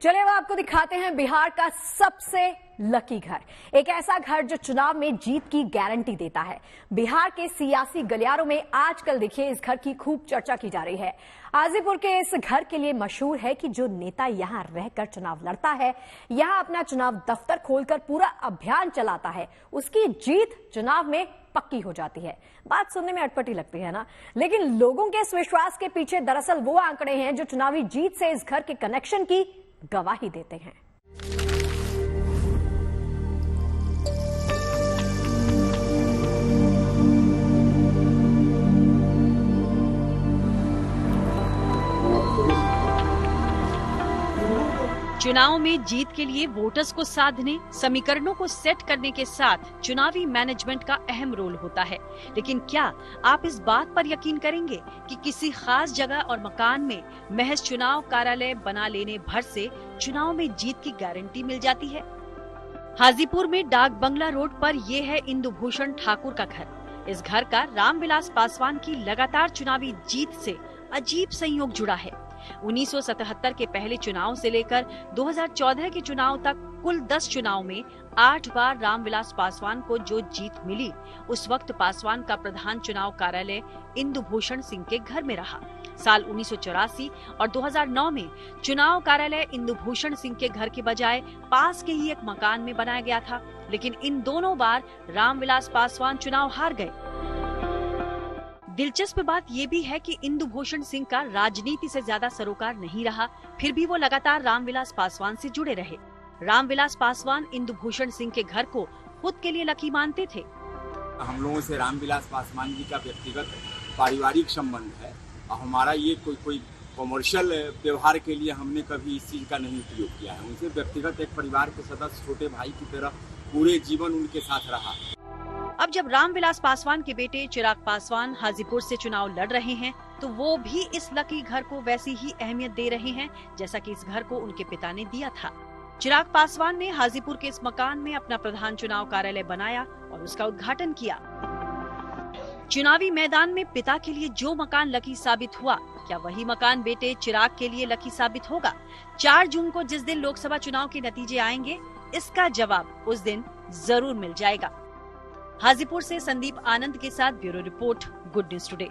चलिए अब आपको दिखाते हैं बिहार का सबसे लकी घर, एक ऐसा घर जो चुनाव में जीत की गारंटी देता है। बिहार के सियासी गलियारों में आजकल देखिए इस घर की खूब चर्चा की जा रही है। हाजीपुर के इस घर के लिए मशहूर है कि जो नेता यहां रहकर चुनाव लड़ता है, यहां अपना चुनाव दफ्तर खोलकर पूरा अभियान चलाता है, उसकी जीत चुनाव में पक्की हो जाती है। बात सुनने में अटपटी लगती है ना, लेकिन लोगों के इस विश्वास के पीछे दरअसल वो आंकड़े हैं जो चुनावी जीत से इस घर के कनेक्शन की गवाही देते हैं। चुनाव में जीत के लिए वोटर्स को साधने, समीकरणों को सेट करने के साथ चुनावी मैनेजमेंट का अहम रोल होता है। लेकिन क्या आप इस बात पर यकीन करेंगे कि किसी खास जगह और मकान में महज चुनाव कार्यालय बना लेने भर से चुनाव में जीत की गारंटी मिल जाती है? हाजीपुर में डाक बंगला रोड पर ये है इंदुभूषण ठाकुर का घर। इस घर का रामविलास पासवान की लगातार चुनावी जीत से अजीब संयोग जुड़ा है। 1977 के पहले चुनाव से लेकर 2014 के चुनाव तक कुल 10 चुनाव में 8 बार रामविलास पासवान को जो जीत मिली, उस वक्त पासवान का प्रधान चुनाव कार्यालय इंदुभूषण सिंह के घर में रहा। साल 1984 और 2009 में चुनाव कार्यालय इंदुभूषण सिंह के घर के बजाय पास के ही एक मकान में बनाया गया था, लेकिन इन दोनों बार रामविलास पासवान चुनाव हार गए। दिलचस्प बात ये भी है कि इंदुभूषण सिंह का राजनीति से ज्यादा सरोकार नहीं रहा, फिर भी वो लगातार रामविलास पासवान से जुड़े रहे। रामविलास पासवान इंदुभूषण सिंह के घर को खुद के लिए लकी मानते थे। हम लोगों से रामविलास पासवान जी का व्यक्तिगत पारिवारिक संबंध है और हमारा ये कोई कॉमर्शियल व्यवहार के लिए हमने कभी इस चीज का नहीं उपयोग किया है। उनसे व्यक्तिगत एक परिवार के सदस्य, छोटे भाई की तरह पूरे जीवन उनके साथ रहा। अब जब रामविलास पासवान के बेटे चिराग पासवान हाजीपुर से चुनाव लड़ रहे हैं, तो वो भी इस लकी घर को वैसी ही अहमियत दे रहे हैं जैसा कि इस घर को उनके पिता ने दिया था। चिराग पासवान ने हाजीपुर के इस मकान में अपना प्रधान चुनाव कार्यालय बनाया और उसका उद्घाटन किया। चुनावी मैदान में पिता के लिए जो मकान लकी साबित हुआ, क्या वही मकान बेटे चिराग के लिए लकी साबित होगा? 4 जून को जिस दिन लोकसभा चुनाव के नतीजे आएंगे, इसका जवाब उस दिन जरूर मिल जाएगा। हाजीपुर से संदीप आनंद के साथ bureau report, good news today.